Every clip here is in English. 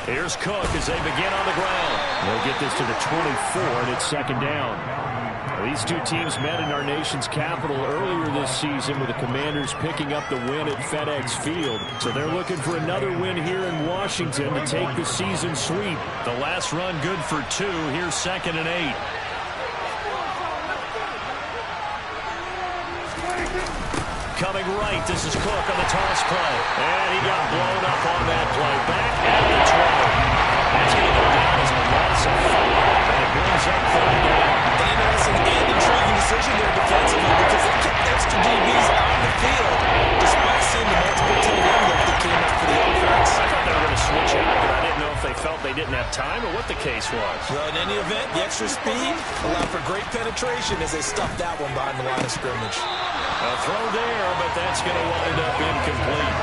Here's Cook as they begin on the ground. They'll get this to the 24, and it's second down. These two teams met in our nation's capital earlier this season with the Commanders picking up the win at FedEx Field. So they're looking for another win here in Washington to take the season sweep. The last run good for 2. Here's 2nd and 8. Coming right, this is Cook on the toss play. And he got blown up on that play. Back at the 12. That's going to go down as a loss of 5. And it brings up 3rd down. An interesting and intriguing decision there defensively because they kept extra DBs on the field despite seeing the multiple tight end look that came up for the offense. I thought they were going to switch out, but I didn't know if they felt they didn't have time or what the case was. Well, in any event, the extra speed allowed for great penetration as they stuffed that one behind the line of scrimmage. A throw there, but that's going to wind up incomplete.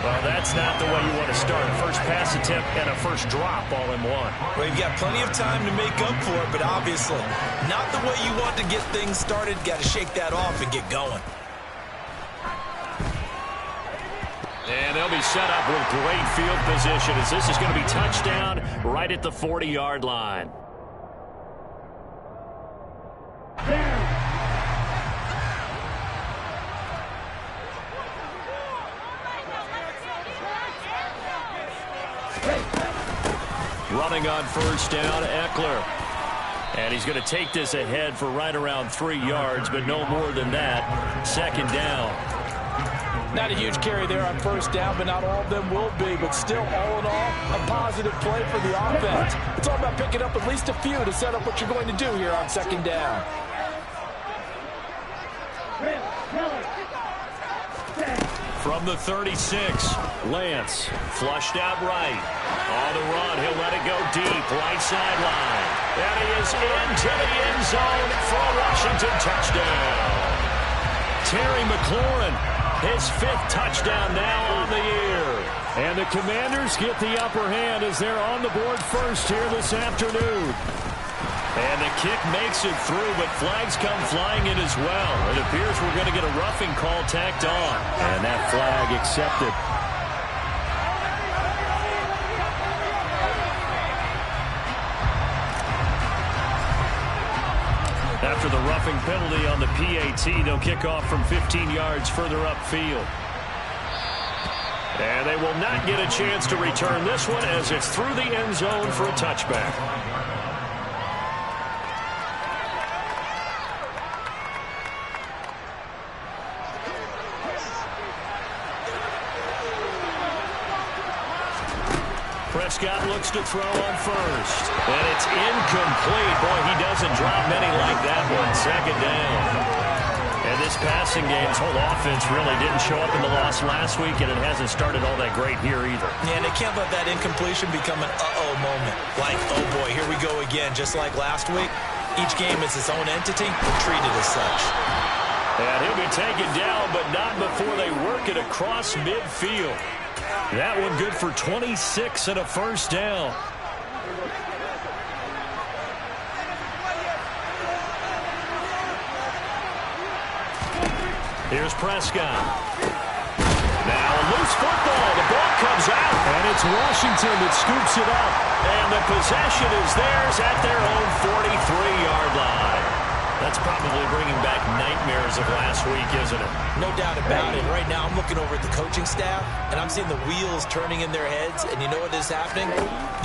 Well, that's not the way you want to start. First pass attempt and a first drop all in one. Well, you've got plenty of time to make up for it, but obviously not the way you want to get things started. Got to shake that off and get going. And they'll be set up with great field position as this is going to be touchdown right at the 40-yard line. Running on first down, Eckler. And he's going to take this ahead for right around 3 yards, but no more than that. 2nd down. Not a huge carry there on first down, but not all of them will be. But still, all in all, a positive play for the offense. It's all about picking up at least a few to set up what you're going to do here on 2nd down. From the 36, Lance flushed out right. On the run, he'll let it go deep, right sideline. And he is into the end zone for a Washington touchdown. Terry McLaurin, his 5th touchdown now on the year. And the Commanders get the upper hand as they're on the board first here this afternoon. And the kick makes it through, but flags come flying in as well. It appears we're going to get a roughing call tacked on. And that flag accepted. After the roughing penalty on the PAT, they'll kick off from 15 yards further upfield. And they will not get a chance to return this one as it's through the end zone for a touchback. Prescott looks to throw on first. And it's incomplete. Boy, he doesn't drop many like that one. 2nd down. And this passing game's whole offense really didn't show up in the loss last week, and it hasn't started all that great here either. Yeah, and they can't let that incompletion become an uh-oh moment. Like, oh boy, here we go again. Just like last week, each game is its own entity and treated as such. And he'll be taken down, but not before they work it across midfield. That one good for 26 and a first down. Here's Prescott. Now a loose football. The ball comes out. And it's Washington that scoops it up. And the possession is theirs at their own 43-yard line. That's probably bringing back nightmares of last week, isn't it? No doubt about it. Right now, I'm looking over at the coaching staff, and I'm seeing the wheels turning in their heads. And you know what is happening?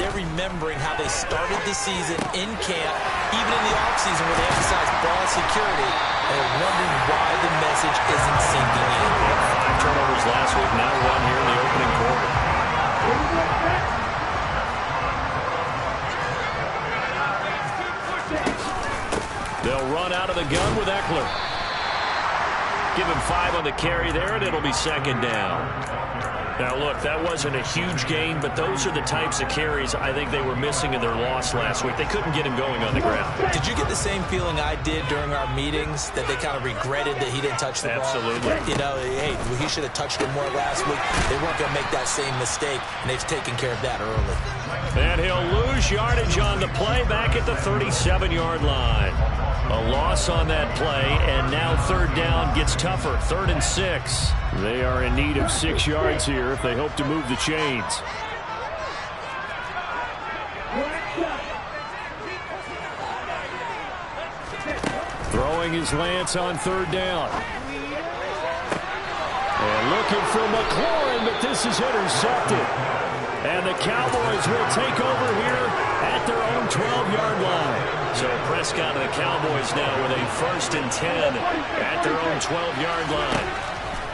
They're remembering how they started the season in camp, even in the offseason where they emphasized ball security, and they're wondering why the message isn't sinking in. 5 turnovers last week, now 1 here in the opening quarter. They'll run out of the gun with Eckler. Give him 5 on the carry there, and it'll be 2nd down. Now, look, that wasn't a huge gain, but those are the types of carries I think they were missing in their loss last week. They couldn't get him going on the ground. Did you get the same feeling I did during our meetings, that they kind of regretted that he didn't touch the ball? Absolutely. You know, hey, he should have touched it more last week. They weren't going to make that same mistake, and they've taken care of that early. And he'll lose yardage on the play back at the 37-yard line. A loss on that play, and now 3rd down gets tougher. 3rd and 6. They are in need of 6 yards here if they hope to move the chains. Throwing his Lance on third down. And looking for McLaurin, but this is intercepted. And the Cowboys will take over here at their own 12-yard line. So Prescott and the Cowboys now with a 1st and 10 at their own 12-yard line.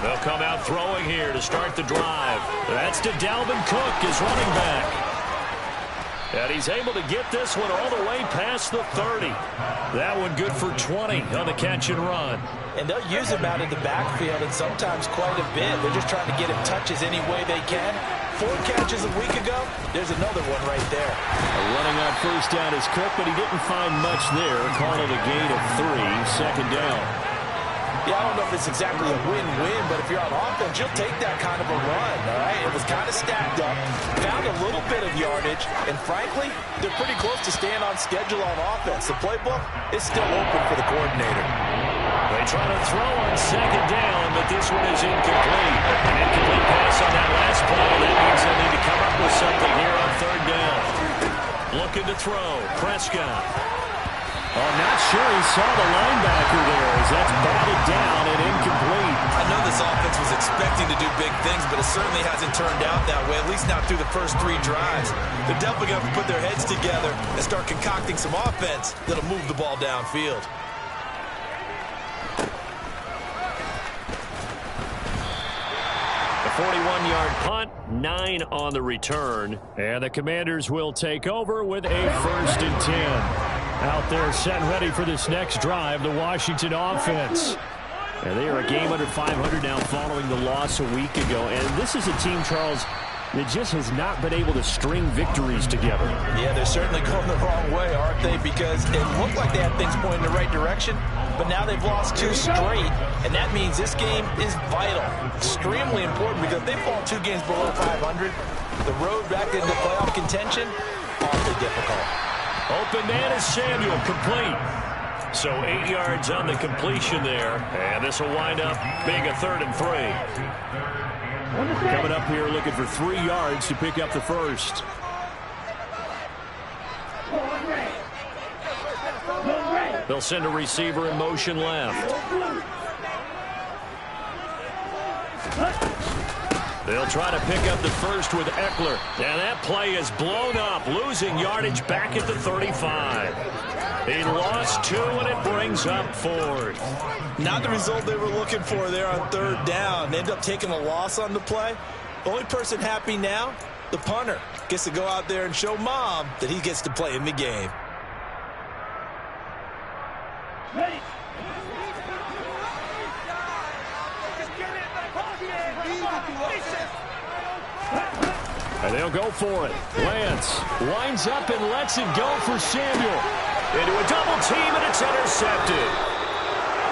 They'll come out throwing here to start the drive. That's to Dalvin Cook, his running back. And he's able to get this one all the way past the 30. That one good for 20 on the catch and run. And they'll use him out in the backfield, and sometimes quite a bit. They're just trying to get him touches any way they can. 4 catches a week ago. There's another one right there. Running on first down is Cook, but he didn't find much there. Calling it a gain of 3, 2nd down. Yeah, I don't know if it's exactly a win-win, but if you're on offense, you'll take that kind of a run, all right? It was kind of stacked up, found a little bit of yardage, and frankly, they're pretty close to staying on schedule on offense. The playbook is still open for the coordinator. They try to throw on 2nd down, but this one is incomplete. An incomplete pass on that last play. That means they need to come up with something here on 3rd down. Looking to throw. Prescott. Oh, not sure he saw the linebacker there as that's batted down and incomplete. I know this offense was expecting to do big things, but it certainly hasn't turned out that way, at least not through the first 3 drives. They're definitely going to have to put their heads together and start concocting some offense that'll move the ball downfield. The 41-yard punt, 9 on the return. And the Commanders will take over with a 1st and 10. Out there set and ready for this next drive, the Washington offense. And they are a game under 500 now following the loss a week ago. And this is a team, Charles, that just has not been able to string victories together. Yeah, they're certainly going the wrong way, aren't they? Because it looked like they had things pointing in the right direction, but now they've lost 2 straight, and that means this game is vital, extremely important, because if they fall 2 games below 500, the road back into playoff contention, awfully difficult. Open man is Samuel, complete. So 8 yards on the completion there, and this will wind up being a 3rd and 3. Coming up here looking for 3 yards to pick up the 1st. They'll send a receiver in motion left. They'll try to pick up the 1st with Eckler. And that play is blown up, losing yardage back at the 35. He lost 2, and it brings up 4th. Not the result they were looking for there on 3rd down. They end up taking a loss on the play. The only person happy now, the punter, gets to go out there and show Mom that he gets to play in the game. Ready. And they'll go for it. Lance winds up and lets it go for Samuel. Into a double team, and it's intercepted.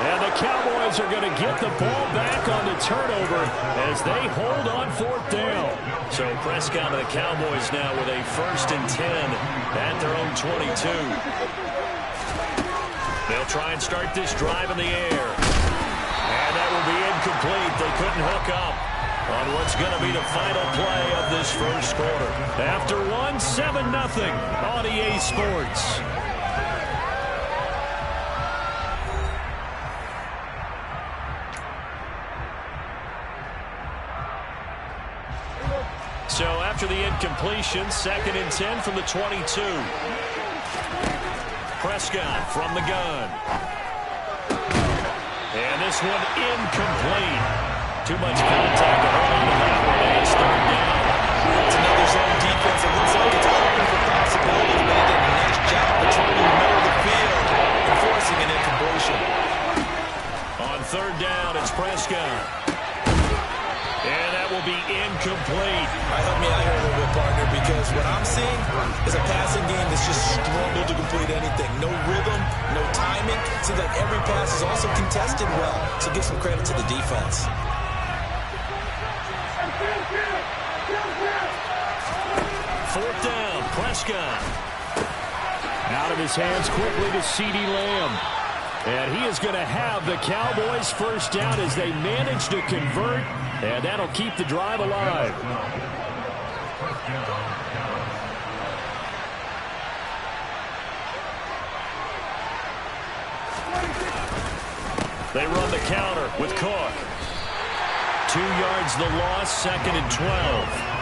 And the Cowboys are going to get the ball back on the turnover as they hold on 4th down. So Prescott and the Cowboys now with a 1st and 10 at their own 22. They'll try and start this drive in the air. And that will be incomplete. They couldn't hook up on what's going to be the final play of this 1st quarter. After 1, 7-0 on EA Sports. So after the incompletion, 2nd and 10 from the 22. Prescott from the gun. And this one incomplete. Too much contact to hold on to that one. It's 3rd down. It's another zone defense. It looks like it's open for possibilities, but they did a nice job patrolling the middle of the field and forcing an incompletion. On 3rd down, it's Prescott. And that will be incomplete. Help me out here a little bit, partner, because what I'm seeing is a passing game that's just struggled to complete anything. No rhythm, no timing. Seems like every pass is also contested well. So give some credit to the defense. 4th down, Prescott. Out of his hands quickly to CeeDee Lamb. And he is going to have the Cowboys 1st down as they manage to convert. And that'll keep the drive alive. They run the counter with Cook. 2 yards the loss, 2nd and 12. I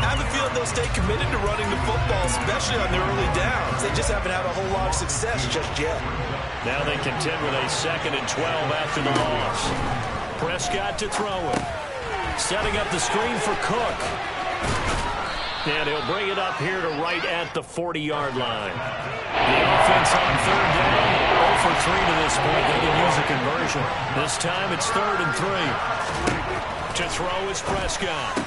have a feeling they'll stay committed to running the football, especially on their early downs. They just haven't had a whole lot of success just yet. Now they contend with a 2nd and 12 after the loss. Prescott to throw it. Setting up the screen for Cook. And he'll bring it up here to right at the 40-yard line. The offense on 3rd down. 0 for 3 to this point. They can use a conversion. This time it's 3rd and 3. To throw is Prescott.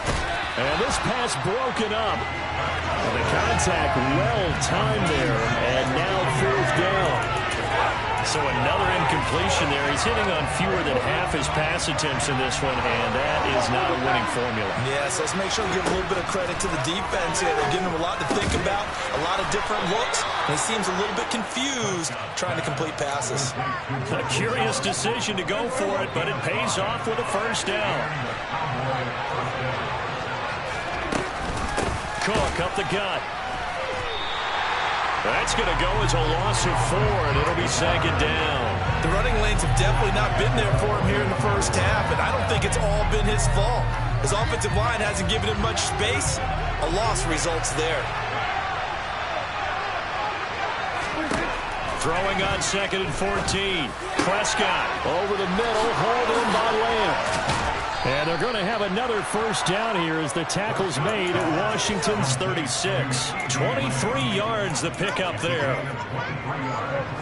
And this pass broken up. And the contact well timed there. And now 4th down. So another incompletion there. He's hitting on fewer than half his pass attempts in this one, and that is not a winning formula. Yes, let's make sure we give a little bit of credit to the defense here. They're giving him a lot to think about, a lot of different looks, and he seems a little bit confused trying to complete passes. A curious decision to go for it, but it pays off with a 1st down. Cook up the gut. That's going to go as a loss of 4, and it'll be 2nd down. The running lanes have definitely not been there for him here in the first half, and I don't think it's all been his fault. His offensive line hasn't given him much space. A loss results there. Throwing on 2nd and 14. Prescott over the middle, hauled in by Lamb. And they're going to have another 1st down here as the tackle's made at Washington's 36. 23 yards the pickup there.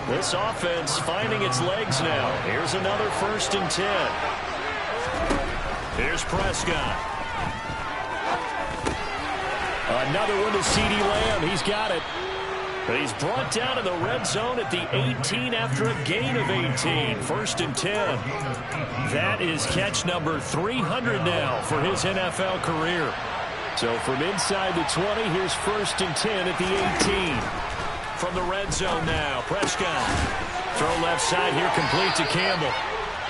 This offense finding its legs now. Here's another 1st and 10. Here's Prescott. Another one to CeeDee Lamb. He's got it. But he's brought down in the red zone at the 18 after a gain of 18. 1st and 10. That is catch number 300 now for his NFL career. So from inside the 20, here's 1st and 10 at the 18. From the red zone now, Prescott. Throw left side here, complete to Campbell.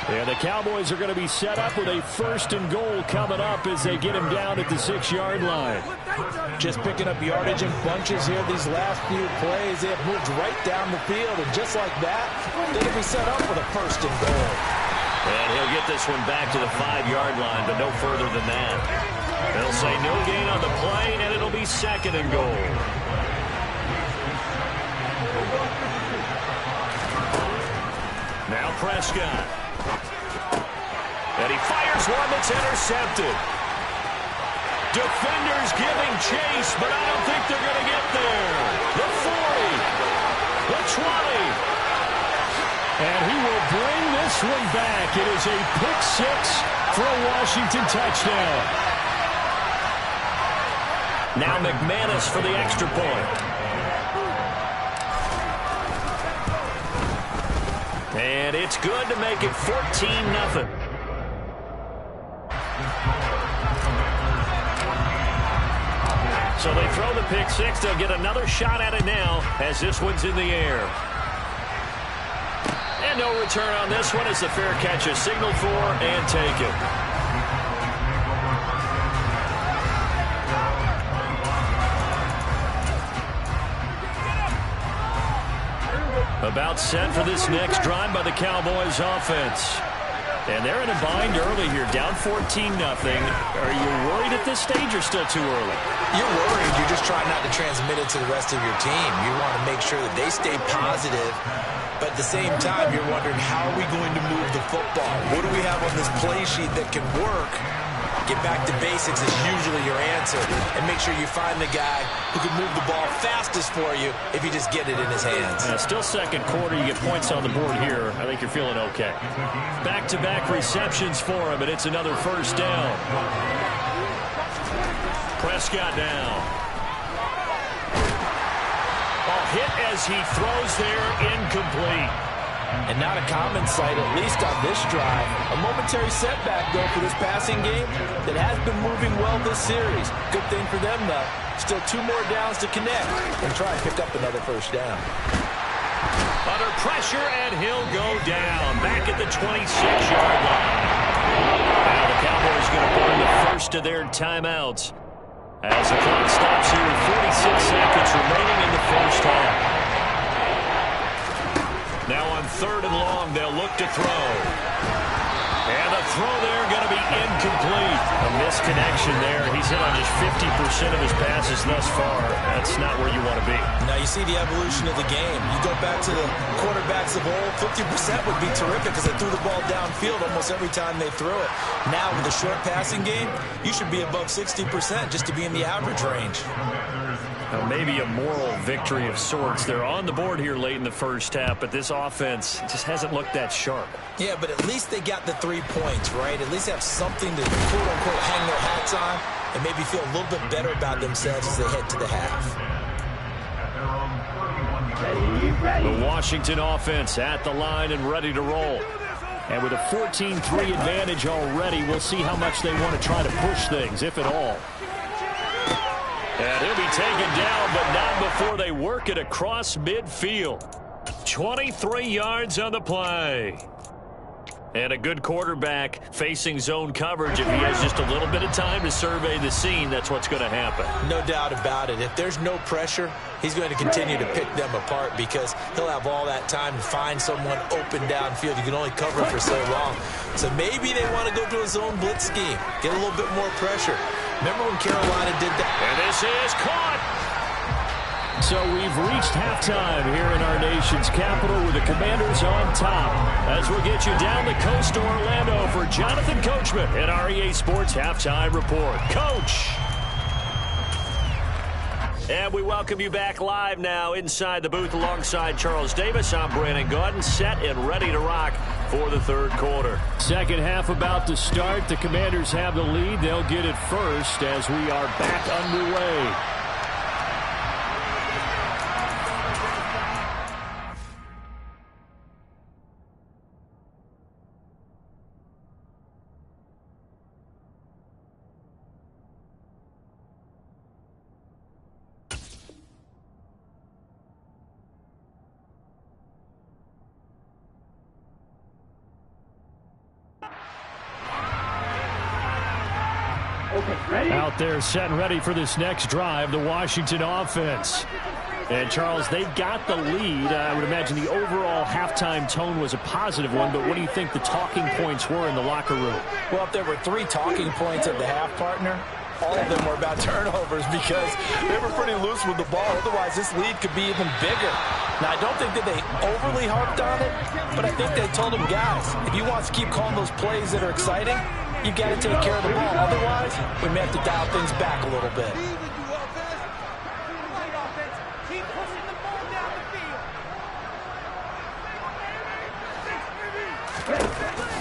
And the Cowboys are going to be set up with a 1st and goal coming up as they get him down at the 6-yard line. Just picking up yardage in bunches here these last few plays. They have moved right down the field, and just like that, they're going to be set up with a 1st and goal. And he'll get this one back to the 5-yard line, but no further than that. They'll say no gain on the play, and it'll be 2nd and goal. Now Prescott. And he fires one that's intercepted. Defenders giving chase, but I don't think they're going to get there. The 40. The 20. And he will bring this one back. It is a pick 6 for a Washington touchdown. Now McManus for the extra point. And it's good to make it 14-0. So they throw the pick 6. They'll get another shot at it now as this one's in the air. And no return on this one as the fair catch is signaled for and taken. About set for this next drive by the Cowboys offense. And they're in a bind early here, down 14-0. Are you worried at this stage or still too early? You're worried. You're just trying not to transmit it to the rest of your team. You want to make sure that they stay positive. But at the same time, you're wondering, how are we going to move the football? What do we have on this play sheet that can work? Get back to basics is usually your answer. And make sure you find the guy who can move the ball fastest for you if you just get it in his hands. Still 2nd quarter. You get points on the board here. I think you're feeling okay. Back-to-back receptions for him, and it's another 1st down. Prescott down. Hit as he throws there, incomplete. And not a common sight, at least on this drive. A momentary setback, though, for this passing game that has been moving well this series. Good thing for them, though. Still 2 more downs to connect and try and pick up another 1st down. Under pressure, and he'll go down. Back at the 26-yard line. Now the Cowboys going to burn the first of their timeouts as the clock stops here with 46 seconds remaining in the first half. Now on 3rd and long, they'll look to throw. throw there going to be incomplete. A misconnection there. He's hit on just 50% of his passes thus far. That's not where you want to be. Now you see the evolution of the game. You go back to the quarterbacks of old, 50% would be terrific because they threw the ball downfield almost every time they threw it. Now with the short passing game, you should be above 60% just to be in the average range. Now, maybe a moral victory of sorts. They're on the board here late in the first half, but this offense just hasn't looked that sharp. Yeah, but at least they got the 3 points, right? At least have something to, quote-unquote, hang their hats on and maybe feel a little bit better about themselves as they head to the half. The Washington offense at the line and ready to roll. And with a 14-3 advantage already, we'll see how much they want to try to push things, if at all. And he'll be taken down, but not before they work it across midfield. 23 yards on the play. And a good quarterback facing zone coverage. If he has just a little bit of time to survey the scene, that's what's going to happen. No doubt about it. If there's no pressure, he's going to continue to pick them apart because he'll have all that time to find someone open downfield. You can only cover for so long. So maybe they want to go to a zone blitz scheme, get a little bit more pressure. Remember when Carolina did that? And this is caught. So we've reached halftime here in our nation's capital with the Commanders on top. As we'll get you down the coast to Orlando for Jonathan Coachman at our EA Sports Halftime Report. Coach! And we welcome you back live now inside the booth alongside Charles Davis. I'm Brandon Gaudin, set and ready to rock for the third quarter. Second half about to start. The Commanders have the lead. They'll get it first as we are back underway. Out there set and ready for this next drive, the Washington offense. And, Charles, they've got the lead. I would imagine the overall halftime tone was a positive one, but what do you think the talking points were in the locker room? Well, if there were 3 talking points at the half, partner, all of them were about turnovers because they were pretty loose with the ball. Otherwise, this lead could be even bigger. Now, I don't think that they overly harped on it, but I think they told them, guys, if you want to keep calling those plays that are exciting, you've got to take care of the ball. Otherwise, we may have to dial things back a little bit.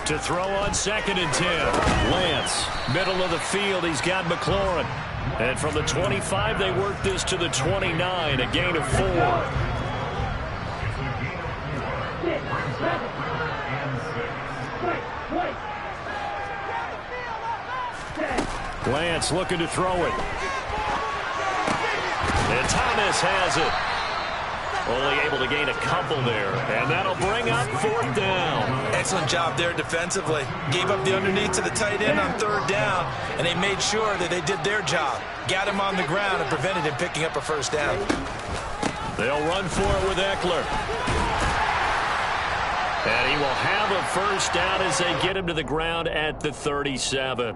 To throw on 2nd and 10. Lance, middle of the field. He's got McLaurin. And from the 25, they work this to the 29, a gain of 4. Lance looking to throw it. And Thomas has it. Only able to gain a couple there. And that'll bring up 4th down. Excellent job there defensively. Gave up the underneath to the tight end on 3rd down, and they made sure that they did their job. Got him on the ground and prevented him picking up a 1st down. They'll run for it with Eckler. And he will have a 1st down as they get him to the ground at the 37.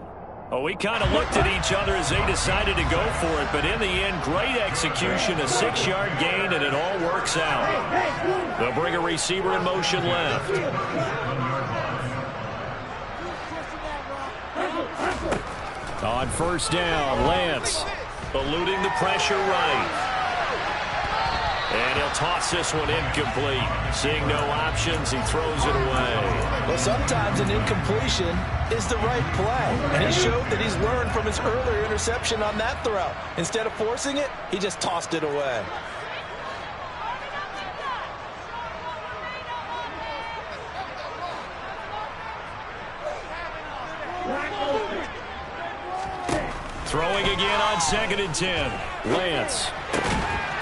Oh, we kind of looked at each other as they decided to go for it, but in the end, great execution, a 6-yard gain, and it all works out. They'll bring a receiver in motion left. On 1st down, Lance eluding the pressure right. And he'll toss this one incomplete. Seeing no options, he throws it away. Well, sometimes an incompletion is the right play. And he showed that he's learned from his earlier interception on that throw. Instead of forcing it, he just tossed it away. Throwing again on 2nd and 10. Lance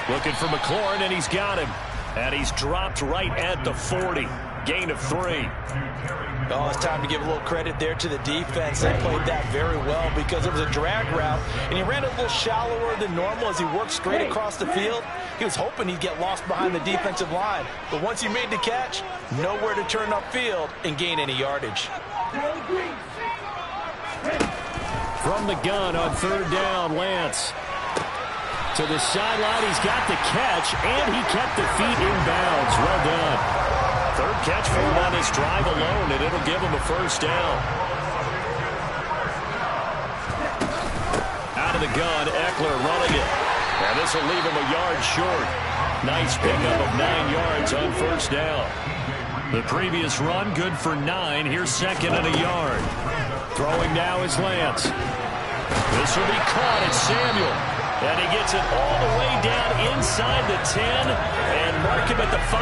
looking for McLaurin, and he's got him. And he's dropped right at the 40. Gain of 3. Oh, it's time to give a little credit there to the defense. They played that very well because it was a drag route, and he ran a little shallower than normal as he worked straight across the field. He was hoping he'd get lost behind the defensive line. But once he made the catch, nowhere to turn upfield and gain any yardage. from the gun on third down. Lance to the sideline. He's got the catch, and he kept the feet in bounds. Well done. Third catch for him on this drive alone, and it'll give him a first down. Out of the gun, Eckler running it. And this will leave him a yard short. Nice pickup of 9 yards on first down. The previous run, good for 9. Here's second and a yard. Throwing now is Lance. This will be caught. It's Samuel. And he gets it all the way down inside the 10 and mark him at the 5.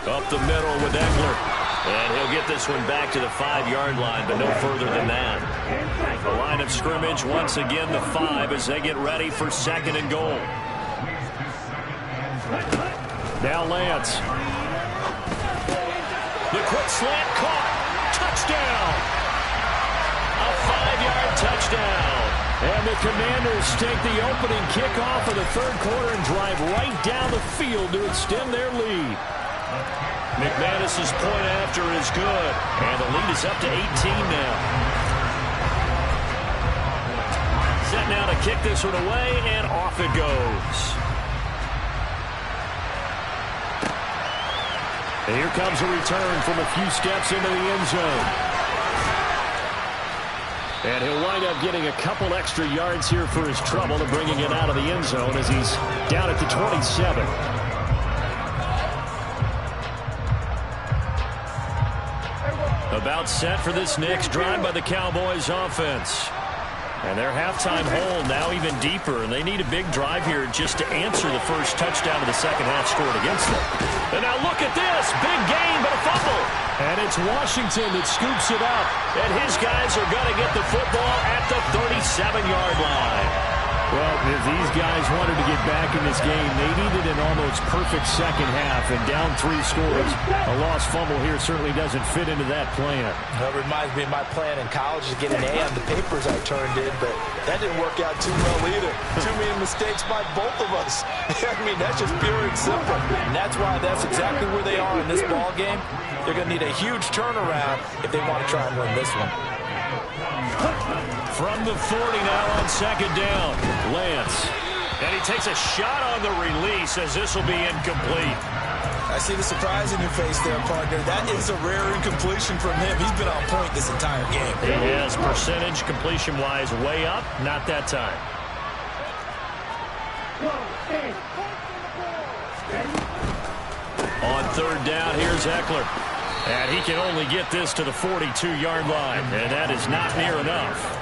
Up the middle with Eckler. And he'll get this one back to the 5-yard line, but no further than that. The line of scrimmage, once again, the 5 as they get ready for second and goal. Now Lance. The quick slant caught. Touchdown. A 5-yard touchdown. And the Commanders take the opening kickoff of the third quarter and drive right down the field to extend their lead. McManus's point after is good, and the lead is up to 18 now. Set now to kick this one away, and off it goes. And here comes a return from a few steps into the end zone. And he'll wind up getting a couple extra yards here for his trouble and bringing it out of the end zone as he's down at the 27. About set for this next drive by the Cowboys offense. And their halftime hole now even deeper, and they need a big drive here just to answer the first touchdown of the second half scored against them. And now look at this. Big gain, but a fumble. And it's Washington that scoops it up. And his guys are going to get the football at the 37-yard line. Well, if these guys wanted to get back in this game, they needed an almost perfect second half, and down 3 scores. A lost fumble here certainly doesn't fit into that plan. That reminds me of my plan in college to get an A on the papers I turned in, but that didn't work out too well either. Too many mistakes by both of us. I mean, that's just pure and simple. And that's why that's exactly where they are in this ball game. They're going to need a huge turnaround if they want to try and win this one. From the 40 now on second down, Lance. And he takes a shot on the release as this will be incomplete. I see the surprise in your face there, partner. That is a rare incompletion from him. He's been on point this entire game. He has percentage completion-wise way up, not that time. On third down, here's Eckler. And he can only get this to the 42-yard line, and that is not near enough.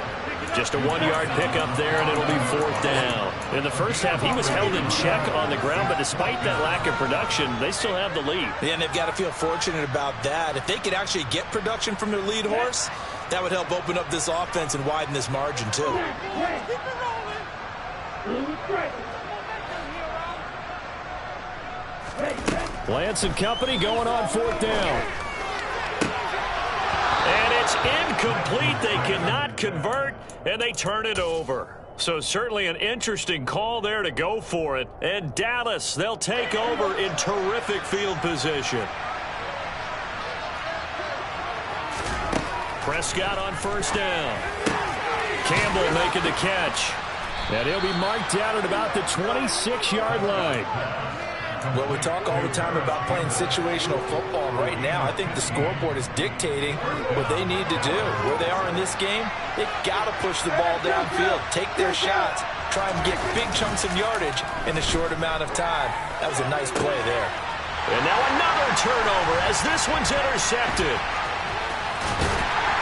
Just a 1-yard pickup there, and it'll be fourth down. In the first half, he was held in check on the ground, but despite that lack of production, they still have the lead. Yeah, and they've got to feel fortunate about that. If they could actually get production from their lead horse, that would help open up this offense and widen this margin, too. Lance and company going on fourth down. And it's incomplete. They cannot convert, and they turn it over. So certainly an interesting call there to go for it. And Dallas, they'll take over in terrific field position. Prescott on first down. Campbell making the catch. And he'll be marked down at about the 26-yard line. Well, we talk all the time about playing situational football. Right now, I think the scoreboard is dictating what they need to do. Where they are in this game, they've got to push the ball downfield, take their shots, try and get big chunks of yardage in a short amount of time. That was a nice play there. And now another turnover as this one's intercepted.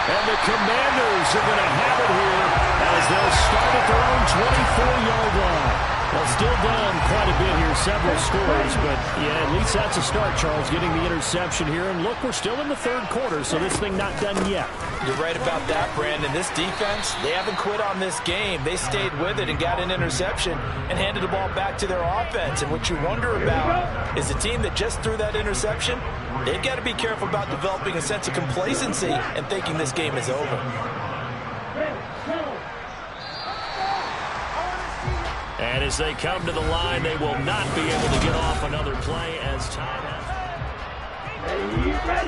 And the Commanders are going to have it here as they'll start at their own 24-yard line. Well, still down quite a bit here, several scores, but yeah, at least that's a start, Charles, getting the interception here. And look, we're still in the third quarter, so this thing not done yet. You're right about that, Brandon. This defense, they haven't quit on this game. They stayed with it and got an interception and handed the ball back to their offense. And what you wonder about is a team that just threw that interception, they've got to be careful about developing a sense of complacency and thinking this game is over. And as they come to the line, they will not be able to get off another play as time has.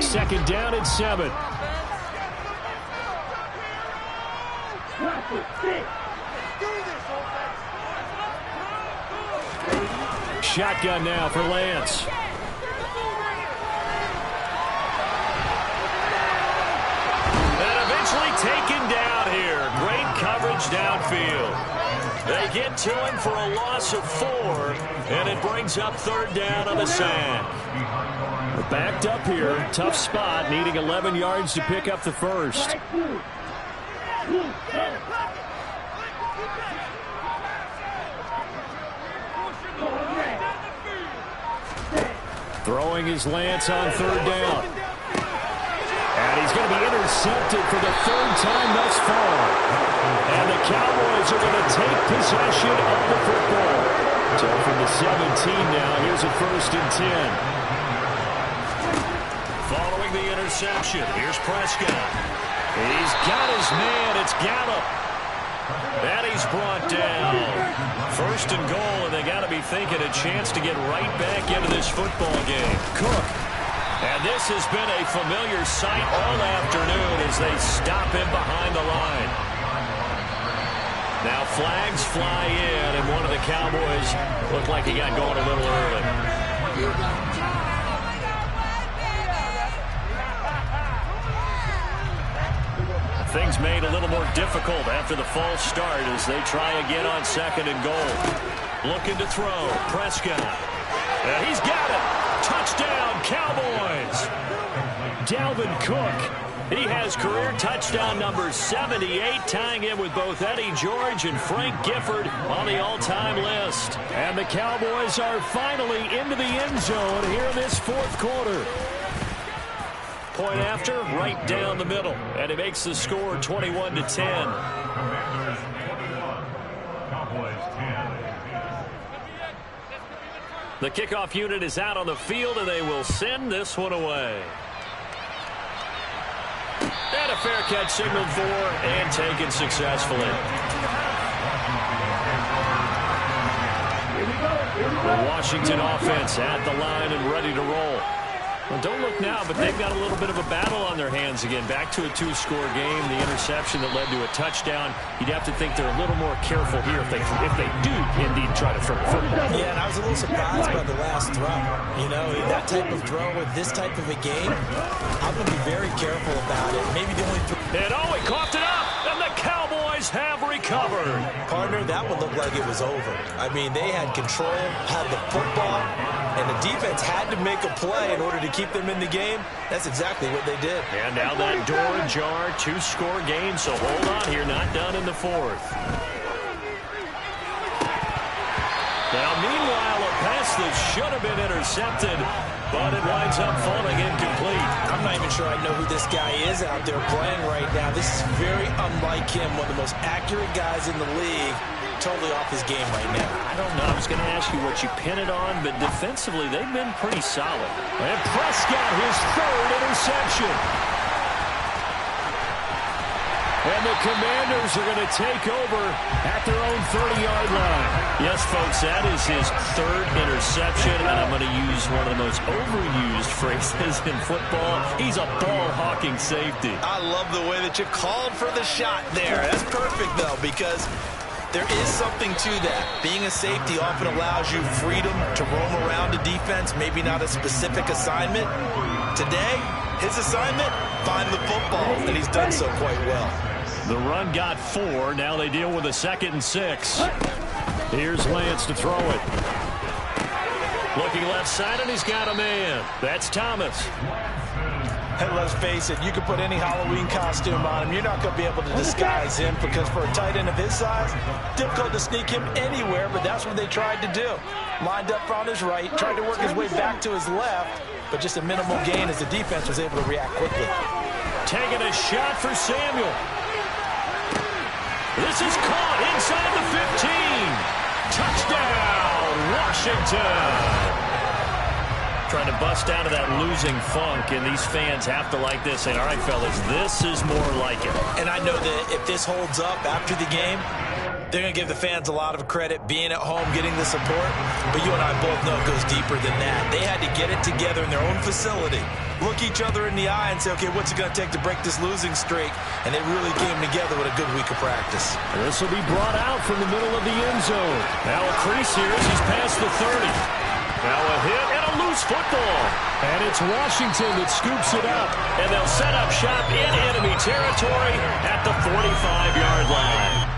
Second down and 7. Shotgun now for Lance. And eventually taken down here. Great coverage downfield. They get to him for a loss of 4, and it brings up third down on the sack. We're backed up here. Tough spot, needing 11 yards to pick up the first. Throwing his Lance on third down. And he's going to be intercepted for the third time thus far. And the Cowboys are going to take possession of the football. So from the 17 now, here's a 1st and 10. Following the interception, here's Prescott. He's got his man. It's Gallup. And he's brought down. 1st and goal, and they got to be thinking a chance to get right back into this football game. Cook. And this has been a familiar sight all afternoon as they stop him behind the line. Now flags fly in, and one of the Cowboys looked like he got going a little early. Things made a little more difficult after the false start as they try again on 2nd and goal. Looking to throw. Prescott. And he's got it. Touchdown, Cowboys. Dalvin Cook. He has career touchdown number 78, tying in with both Eddie George and Frank Gifford on the all-time list. And the Cowboys are finally into the end zone here in this 4th quarter. Point after, right down the middle. And it makes the score 21-10. The kickoff unit is out on the field, and they will send this one away. And a fair catch signaled for and taken successfully. The Washington offense at the line and ready to roll. Well, don't look now, but they've got a little bit of a battle on their hands again. Back to a 2-score game. The interception that led to a touchdown. You'd have to think they're a little more careful here if they do indeed try to throw the football. Yeah, and I was a little surprised by the last throw. You know, that type of throw with this type of a game, I'm going to be very careful about it. Maybe the only and he coughed it up, and the Cowboys have recovered. Partner, that one looked like it was over. I mean, they had control, had the football, and the defense had to make a play in order to keep them in the game. That's exactly what they did. And now that door ajar, 2-score game, so hold on here, not done in the 4th. Now, meanwhile, a pass that should have been intercepted, but it winds up falling incomplete. I'm not even sure I know who this guy is out there playing right now. This is very unlike him, one of the most accurate guys in the league. Totally off his game right now. I don't know. I was going to ask you what you pin it on, but defensively, they've been pretty solid. And Prescott, his 3rd interception. And the Commanders are going to take over at their own 30-yard line. Yes, folks, that is his 3rd interception, and I'm going to use one of the most overused phrases in football. He's a ball-hawking safety. I love the way that you called for the shot there. That's perfect, though, because there is something to that. Being a safety often allows you freedom to roam around a defense, maybe not a specific assignment. Today, his assignment, find the football, and he's done so quite well. The run got 4. Now they deal with a 2nd and 6. Here's Lance to throw it. Looking left side, and he's got a man. That's Thomas. And let's face it, you can put any Halloween costume on him. You're not going to be able to disguise him because for a tight end of his size, difficult to sneak him anywhere, but that's what they tried to do. Lined up on his right, tried to work his way back to his left, but just a minimal gain as the defense was able to react quickly. Taking a shot for Samuel. This is caught inside the 15. Touchdown, Washington. Trying to bust out of that losing funk, and these fans have to like this. Saying, all right, fellas, this is more like it. And I know that if this holds up after the game, They're going to give the fans a lot of credit being at home, getting the support. But you and I both know it goes deeper than that. They had to get it together in their own facility, look each other in the eye and say, okay, what's it going to take to break this losing streak? And they really came together with a good week of practice. This will be brought out from the middle of the end zone. Now a crease here as he's past the 30. Now a hit and a loose football. And it's Washington that scoops it up. And they'll set up shop in enemy territory at the 45-yard line.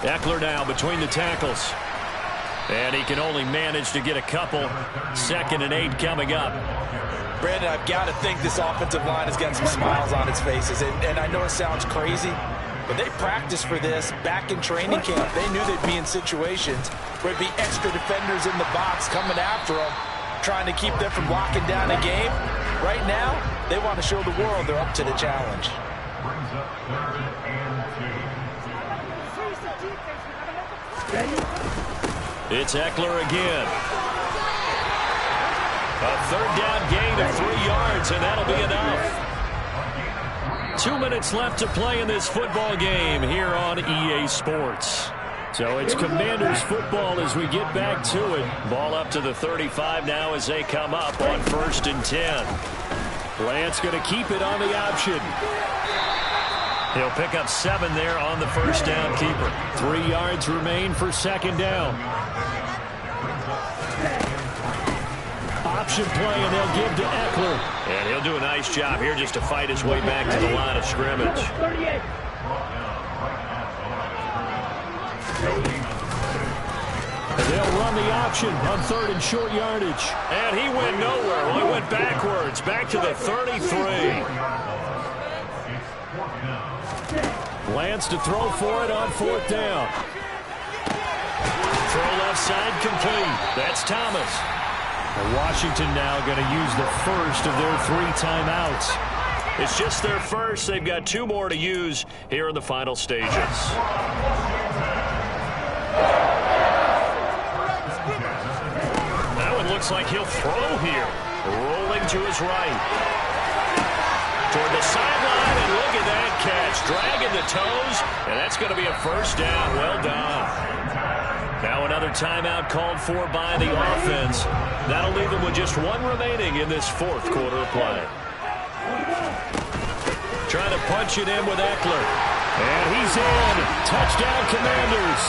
Eckler now between the tackles. And he can only manage to get a couple. 2nd and 8 coming up. Brandon, I've got to think this offensive line has got some smiles on its faces. And I know it sounds crazy, but they practiced for this back in training camp. They knew they'd be in situations where it'd be extra defenders in the box coming after them, trying to keep them from locking down a game. Right now, they want to show the world they're up to the challenge. It's Eckler again. A 3rd down gain of 3 yards, and that'll be enough. 2 minutes left to play in this football game here on EA Sports. So it's Commanders football as we get back to it. Ball up to the 35 now as they come up on 1st and 10. Lance going to keep it on the option. He'll pick up 7 there on the 1st down keeper. 3 yards remain for 2nd down. Option play, and they'll give to Eckler. And he'll do a nice job here just to fight his way back to the line of scrimmage. They'll run the option on 3rd and short yardage. And he went nowhere. Well, he went backwards, back to the 33. Lance to throw for it on 4th down. Throw left side complete. That's Thomas. And Washington now going to use the first of their 3 timeouts. It's just their first. They've got 2 more to use here in the final stages. That one looks like he'll throw here. Rolling to his right. Toward the sideline, and look at that catch. Dragging the toes, and that's going to be a 1st down. Well done. Now another timeout called for by the offense. That'll leave them with just 1 remaining in this 4th quarter of play. Trying to punch it in with Eckler. And he's in. Touchdown, Commanders.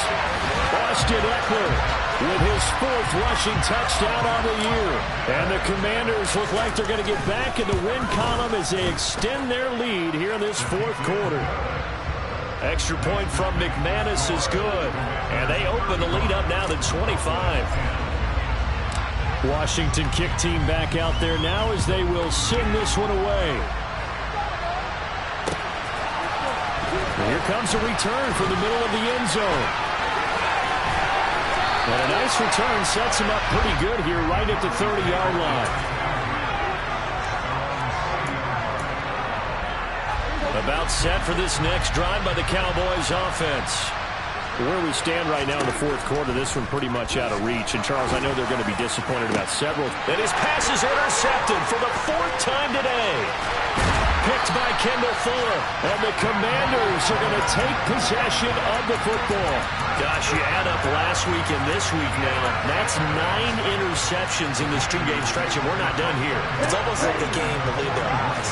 Austin Eckler with his 4th rushing touchdown on the year. And the Commanders look like they're going to get back in the win column as they extend their lead here in this 4th quarter. Extra point from McManus is good. And they open the lead up now to 25. Washington kick team back out there now as they will send this one away. And here comes a return from the middle of the end zone. And a nice return sets him up pretty good here right at the 30-yard line. About set for this next drive by the Cowboys offense. Where we stand right now in the 4th quarter, this one pretty much out of reach. And, Charles, I know they're going to be disappointed about several. And his pass is intercepted for the 4th time today. Picked by Kendall Fuller. And the Commanders are going to take possession of the football. Gosh, you add up last week and this week now. That's 9 interceptions in this 2-game stretch, and we're not done here. It's almost like a game to leave their eyes.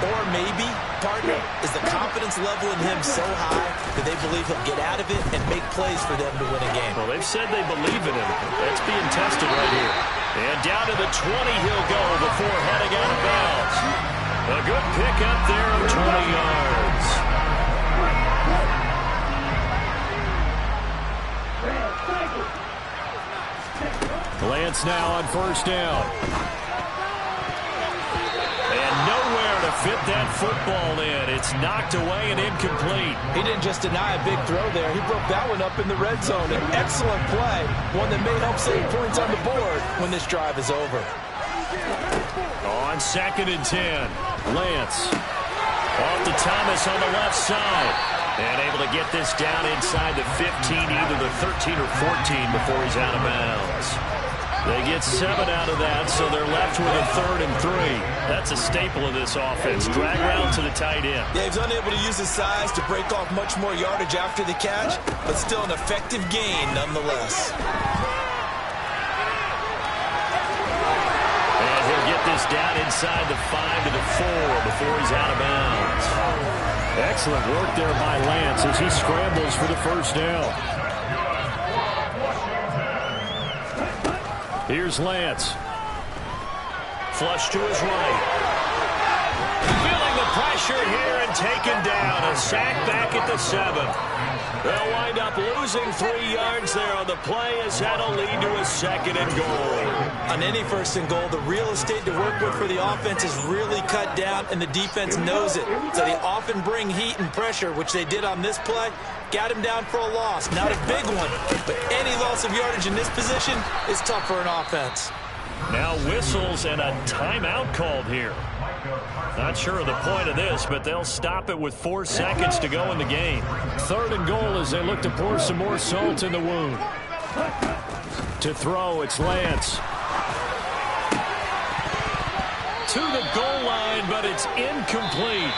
Or maybe, partner, is the confidence level in him so high that they believe he'll get out of it and make plays for them to win a game. Well, they've said they believe in him. That's being tested right here. And down to the 20 he'll go before heading out of bounds. A good pickup there of 20 yards. Lance now on first down. And nowhere to fit that football in. It's knocked away and incomplete. He didn't just deny a big throw there. He broke that one up in the red zone. An excellent play, one that may help save points on the board when this drive is over. On 2nd and 10, Lance off to Thomas on the left side. And able to get this down inside the 15, either the 13 or 14 before he's out of bounds. They get 7 out of that, so they're left with a 3rd and 3. That's a staple of this offense. Drag route to the tight end. Yeah, he's unable to use his size to break off much more yardage after the catch, but still an effective gain nonetheless. And he'll get this down inside the 5 to the 4 before he's out of bounds. Excellent work there by Lance as he scrambles for the first down. Here's Lance. Flush to his right. Feeling the pressure here and taken down. A sack back at the 7. They'll wind up losing 3 yards there on the play as that'll lead to a 2nd and goal. On any 1st and goal, the real estate to work with for the offense is really cut down, and the defense knows it. So they often bring heat and pressure, which they did on this play. Got him down for a loss. Not a big one, but any loss of yardage in this position is tough for an offense. Now whistles and a timeout called here. Not sure of the point of this, but they'll stop it with 4 seconds to go in the game. 3rd and goal as they look to pour some more salt in the wound. To throw, it's Lance. To the goal line, but it's incomplete.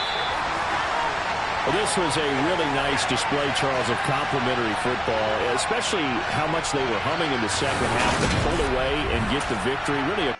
Well, this was a really nice display, Charles, of complimentary football, especially how much they were humming in the second half to pull away and get the victory. Really a